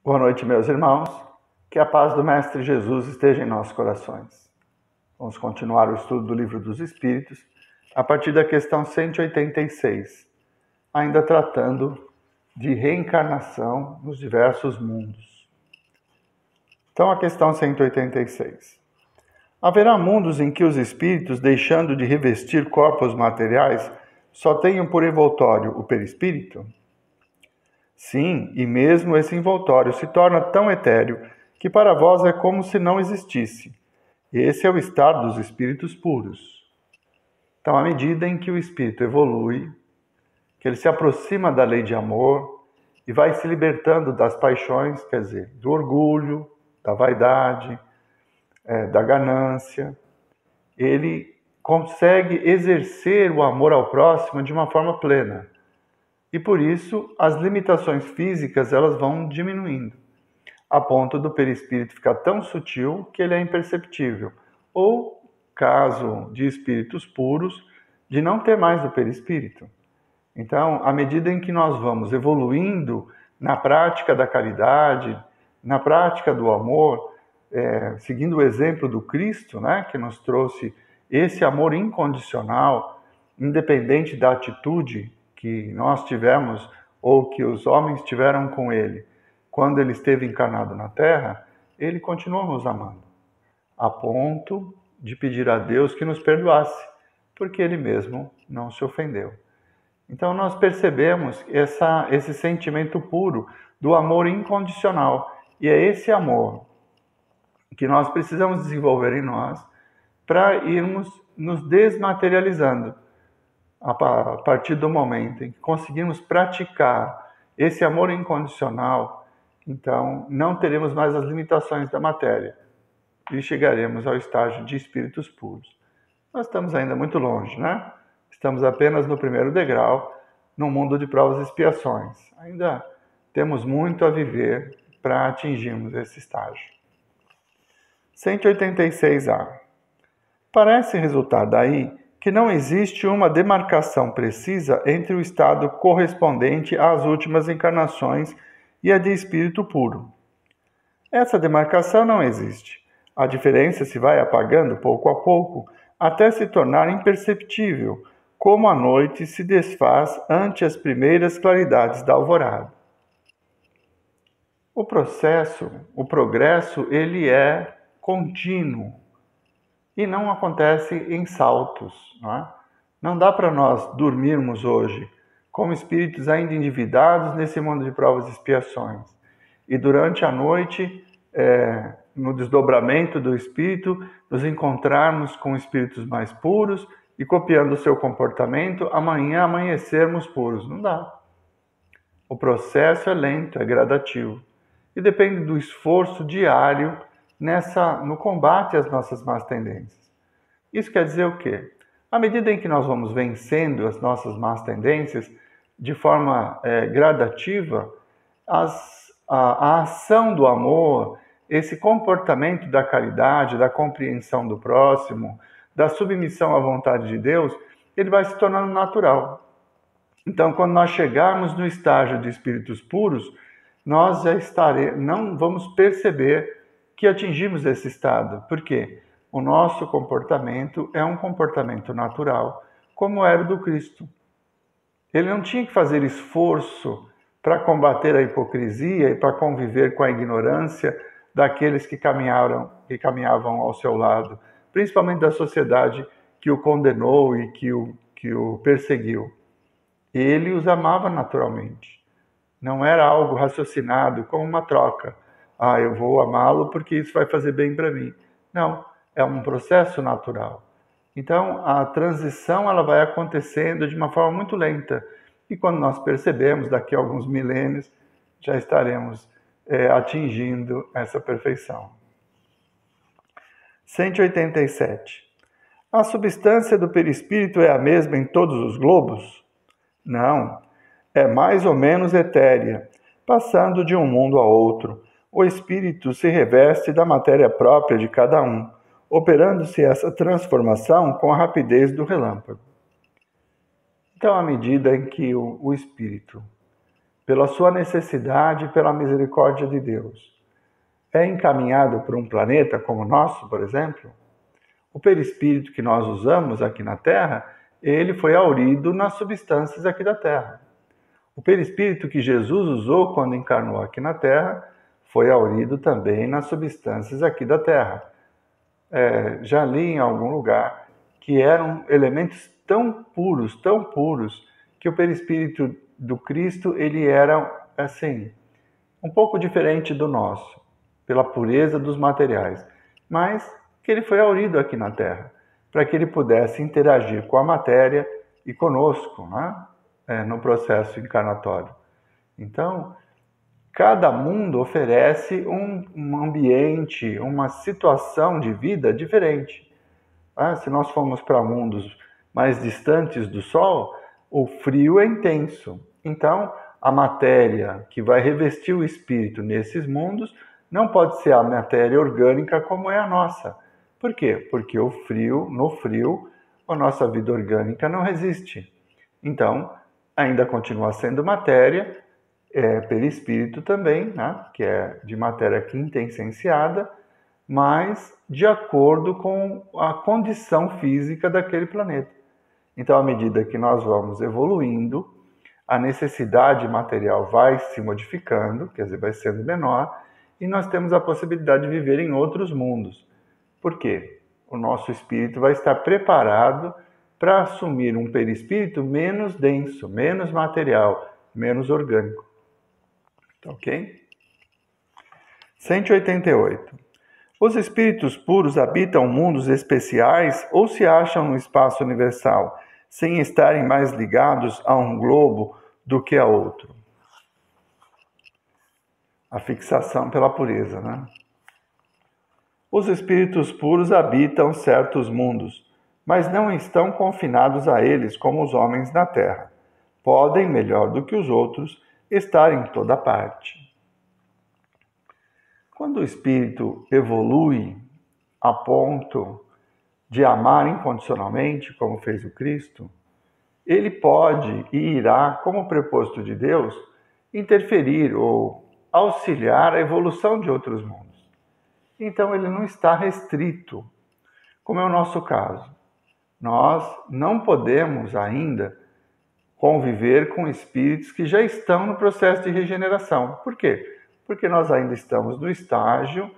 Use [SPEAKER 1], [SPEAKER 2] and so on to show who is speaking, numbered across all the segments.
[SPEAKER 1] Boa noite, meus irmãos. Que a paz do Mestre Jesus esteja em nossos corações. Vamos continuar o estudo do Livro dos Espíritos a partir da questão 186, ainda tratando de reencarnação nos diversos mundos. Então, a questão 186. Haverá mundos em que os espíritos, deixando de revestir corpos materiais, só tenham por envoltório o perispírito? Sim, e mesmo esse envoltório se torna tão etéreo que para vós é como se não existisse. Esse é o estado dos espíritos puros. Então, à medida em que o espírito evolui, que ele se aproxima da lei de amor e vai se libertando das paixões, quer dizer, do orgulho, da vaidade, da ganância, ele consegue exercer o amor ao próximo de uma forma plena. E por isso as limitações físicas elas vão diminuindo, a ponto do perispírito ficar tão sutil que ele é imperceptível. Ou, caso de espíritos puros, de não ter mais o perispírito. Então, à medida em que nós vamos evoluindo na prática da caridade, na prática do amor, seguindo o exemplo do Cristo, né, que nos trouxe esse amor incondicional, independente da atitude que nós tivemos ou que os homens tiveram com ele quando ele esteve encarnado na Terra, ele continuou nos amando, a ponto de pedir a Deus que nos perdoasse, porque ele mesmo não se ofendeu. Então nós percebemos esse sentimento puro do amor incondicional, e é esse amor que nós precisamos desenvolver em nós para irmos nos desmaterializando. A partir do momento em que conseguimos praticar esse amor incondicional, então não teremos mais as limitações da matéria e chegaremos ao estágio de espíritos puros. Nós estamos ainda muito longe, né? Estamos apenas no primeiro degrau, no mundo de provas e expiações. Ainda temos muito a viver para atingirmos esse estágio. 186A. Parece resultar daí que não existe uma demarcação precisa entre o estado correspondente às últimas encarnações e a de espírito puro. Essa demarcação não existe. A diferença se vai apagando pouco a pouco, até se tornar imperceptível, como a noite se desfaz ante as primeiras claridades da alvorada. O progresso, ele é contínuo. E não acontece em saltos. Não dá para nós dormirmos hoje como espíritos ainda endividados nesse mundo de provas e expiações. E durante a noite, no desdobramento do espírito, nos encontrarmos com espíritos mais puros e copiando o seu comportamento, amanhã amanhecermos puros. Não dá. O processo é lento, é gradativo. E depende do esforço diário no combate às nossas más tendências. Isso quer dizer o quê? À medida em que nós vamos vencendo as nossas más tendências de forma gradativa, a ação do amor, esse comportamento da caridade, da compreensão do próximo, da submissão à vontade de Deus, ele vai se tornando natural. Então, quando nós chegarmos no estágio de espíritos puros, nós não vamos perceber que atingimos esse estado. Por quê? O nosso comportamento é um comportamento natural, como era o do Cristo. Ele não tinha que fazer esforço para combater a hipocrisia e para conviver com a ignorância daqueles que caminhavam ao seu lado, principalmente da sociedade que o condenou e que o perseguiu. Ele os amava naturalmente. Não era algo raciocinado como uma troca. Eu vou amá-lo porque isso vai fazer bem para mim. Não, é um processo natural. Então, a transição ela vai acontecendo de uma forma muito lenta. E quando nós percebemos, daqui a alguns milênios, já estaremos atingindo essa perfeição. 187. A substância do perispírito é a mesma em todos os globos? Não, é mais ou menos etérea, passando de um mundo a outro. O espírito se reveste da matéria própria de cada um, operando-se essa transformação com a rapidez do relâmpago. Então, à medida em que o espírito pela sua necessidade e pela misericórdia de Deus, é encaminhado para um planeta como o nosso, por exemplo, o perispírito que nós usamos aqui na Terra, ele foi haurido nas substâncias aqui da Terra. O perispírito que Jesus usou quando encarnou aqui na Terra foi haurido também nas substâncias aqui da Terra. Já li em algum lugar que eram elementos tão puros, que o perispírito do Cristo ele era assim, um pouco diferente do nosso, pela pureza dos materiais, mas que ele foi haurido aqui na Terra, para que ele pudesse interagir com a matéria e conosco, né? No processo encarnatório. Então, cada mundo oferece um ambiente, uma situação de vida diferente. Se nós formos para mundos mais distantes do Sol, o frio é intenso. Então, a matéria que vai revestir o espírito nesses mundos não pode ser a matéria orgânica como é a nossa. Por quê? Porque no frio, a nossa vida orgânica não resiste. Então, ainda continua sendo matéria, perispírito também, né? Que é de matéria quintessenciada, mas de acordo com a condição física daquele planeta. Então, à medida que nós vamos evoluindo, a necessidade material vai se modificando, quer dizer, vai sendo menor, e nós temos a possibilidade de viver em outros mundos. Por quê? O nosso espírito vai estar preparado para assumir um perispírito menos denso, menos material, menos orgânico. Ok? 188. Os espíritos puros habitam mundos especiais ou se acham no espaço universal, sem estarem mais ligados a um globo do que a outro? A fixação pela pureza, né? Os espíritos puros habitam certos mundos, mas não estão confinados a eles como os homens na Terra. Podem, melhor do que os outros, estar em toda parte. Quando o espírito evolui a ponto de amar incondicionalmente, como fez o Cristo, ele pode e irá, como propósito de Deus, interferir ou auxiliar a evolução de outros mundos. Então ele não está restrito, como é o nosso caso. Nós não podemos ainda conviver com espíritos que já estão no processo de regeneração. Por quê? Porque nós ainda estamos no estágio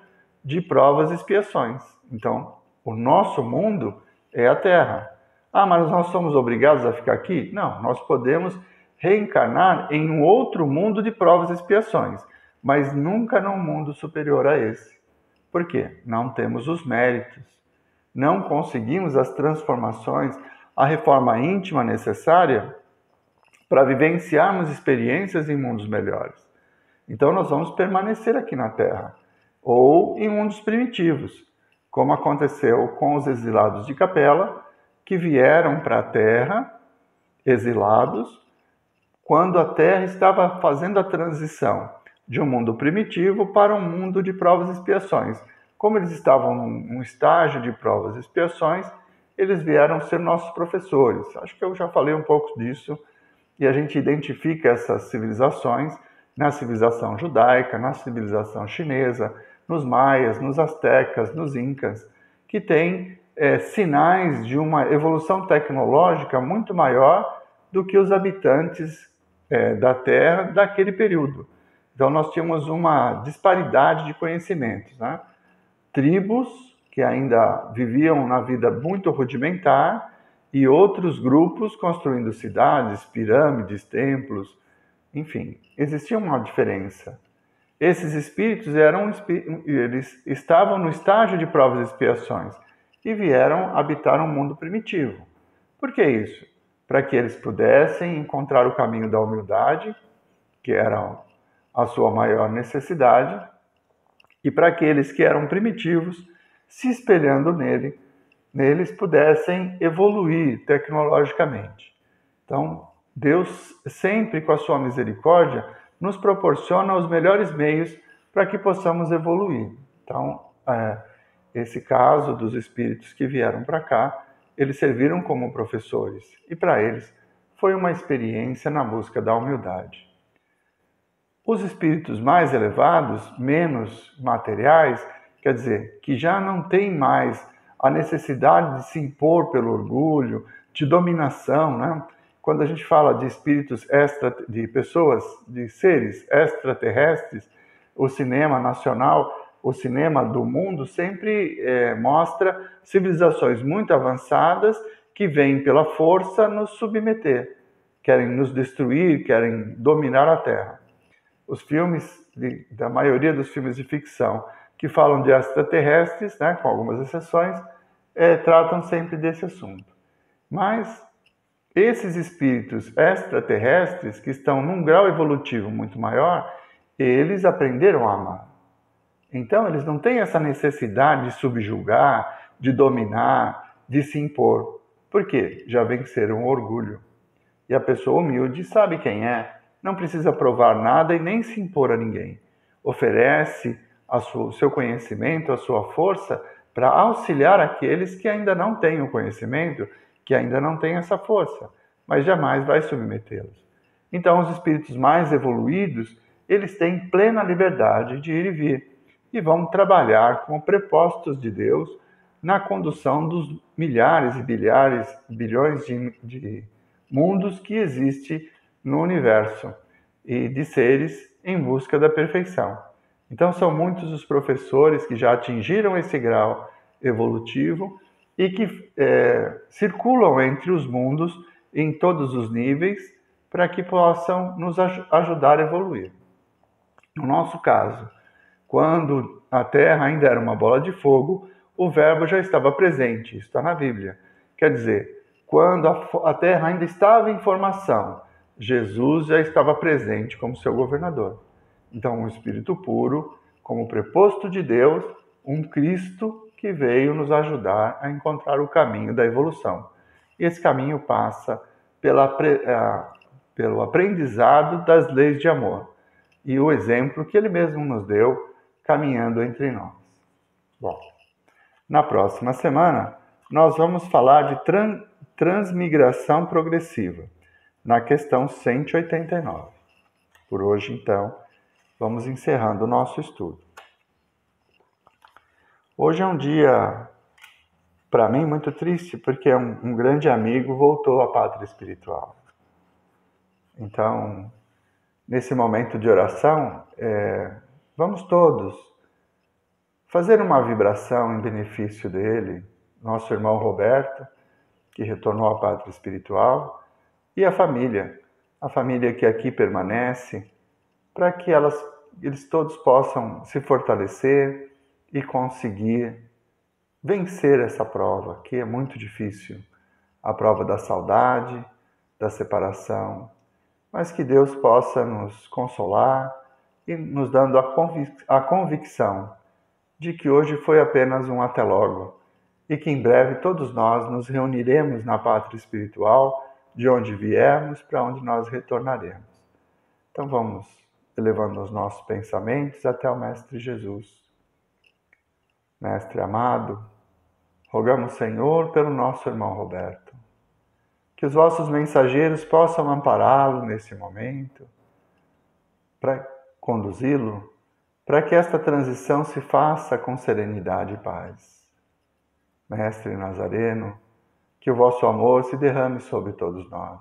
[SPEAKER 1] de provas e expiações. Então, o nosso mundo é a Terra. Mas nós somos obrigados a ficar aqui? Não, nós podemos reencarnar em um outro mundo de provas e expiações, mas nunca num mundo superior a esse. Por quê? Não temos os méritos, não conseguimos as transformações, a reforma íntima necessária para vivenciarmos experiências em mundos melhores. Então nós vamos permanecer aqui na Terra, ou em mundos primitivos, como aconteceu com os exilados de Capela, que vieram para a Terra, exilados, quando a Terra estava fazendo a transição de um mundo primitivo para um mundo de provas e expiações. Como eles estavam num estágio de provas e expiações, eles vieram ser nossos professores. Acho que eu já falei um pouco disso, e a gente identifica essas civilizações na civilização judaica, na civilização chinesa, nos maias, nos astecas, nos incas, que têm sinais de uma evolução tecnológica muito maior do que os habitantes da Terra daquele período. Então nós tínhamos uma disparidade de conhecimentos, né? Tribos que ainda viviam na vida muito rudimentar e outros grupos construindo cidades, pirâmides, templos, enfim, existia uma diferença. Esses espíritos eles estavam no estágio de provas e expiações e vieram habitar um mundo primitivo. Por que isso? Para que eles pudessem encontrar o caminho da humildade, que era a sua maior necessidade, e para aqueles que eram primitivos, se espelhando neles pudessem evoluir tecnologicamente. Então, Deus, sempre com a sua misericórdia, nos proporciona os melhores meios para que possamos evoluir. Então, esse caso dos espíritos que vieram para cá, eles serviram como professores, e para eles foi uma experiência na busca da humildade. Os espíritos mais elevados, menos materiais, quer dizer, que já não têm mais a necessidade de se impor pelo orgulho, de dominação, né? Quando a gente fala de espíritos de pessoas, de seres extraterrestres, o cinema nacional, o cinema do mundo sempre mostra civilizações muito avançadas que vêm pela força nos submeter, querem nos destruir, querem dominar a Terra. Os filmes, da maioria dos filmes de ficção que falam de extraterrestres, né, com algumas exceções, tratam sempre desse assunto. Mas esses espíritos extraterrestres, que estão num grau evolutivo muito maior, eles aprenderam a amar. Então, eles não têm essa necessidade de subjugar, de dominar, de se impor. Por quê? Já venceram o orgulho. E a pessoa humilde sabe quem é, não precisa provar nada e nem se impor a ninguém. Oferece o seu conhecimento, a sua força, para auxiliar aqueles que ainda não têm o conhecimento, que ainda não têm essa força, mas jamais vai submetê-los. Então, os espíritos mais evoluídos, eles têm plena liberdade de ir e vir, e vão trabalhar como prepostos de Deus na condução dos milhares e bilhões de mundos que existem no universo e de seres em busca da perfeição. Então, são muitos os professores que já atingiram esse grau evolutivo e que circulam entre os mundos em todos os níveis para que possam nos ajudar a evoluir. No nosso caso, quando a Terra ainda era uma bola de fogo, o Verbo já estava presente, isso está na Bíblia. Quer dizer, quando a Terra ainda estava em formação, Jesus já estava presente como seu governador. Então, um Espírito puro, como preposto de Deus, um Cristo que veio nos ajudar a encontrar o caminho da evolução. E esse caminho passa pelo aprendizado das leis de amor e o exemplo que ele mesmo nos deu caminhando entre nós. Bom, na próxima semana nós vamos falar de transmigração progressiva, na questão 189. Por hoje, então, vamos encerrando o nosso estudo. Hoje é um dia, para mim, muito triste, porque um grande amigo voltou à pátria espiritual. Então, nesse momento de oração, vamos todos fazer uma vibração em benefício dele, nosso irmão Roberto, que retornou à pátria espiritual, e a família que aqui permanece, para que eles todos possam se fortalecer e conseguir vencer essa prova, que é muito difícil, a prova da saudade, da separação, mas que Deus possa nos consolar e nos dando a convicção de que hoje foi apenas um até logo e que em breve todos nós nos reuniremos na pátria espiritual, de onde viemos, para onde nós retornaremos. Então vamos elevando os nossos pensamentos até o Mestre Jesus. Mestre amado, rogamos, Senhor, pelo nosso irmão Roberto, que os vossos mensageiros possam ampará-lo nesse momento, para conduzi-lo, para que esta transição se faça com serenidade e paz. Mestre Nazareno, que o vosso amor se derrame sobre todos nós,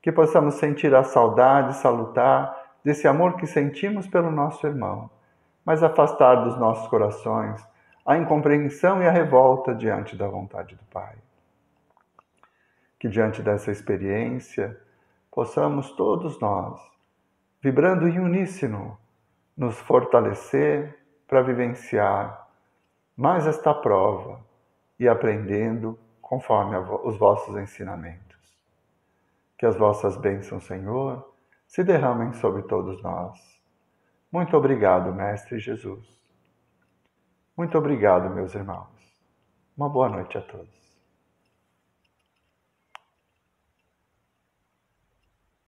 [SPEAKER 1] que possamos sentir a saudade salutar desse amor que sentimos pelo nosso irmão, mas afastar dos nossos corações a incompreensão e a revolta diante da vontade do Pai. Que diante dessa experiência possamos todos nós, vibrando em uníssono, nos fortalecer para vivenciar mais esta prova e aprendendo conforme os vossos ensinamentos. Que as vossas bênçãos, Senhor, se derramem sobre todos nós. Muito obrigado, Mestre Jesus. Muito obrigado, meus irmãos. Uma boa noite a todos.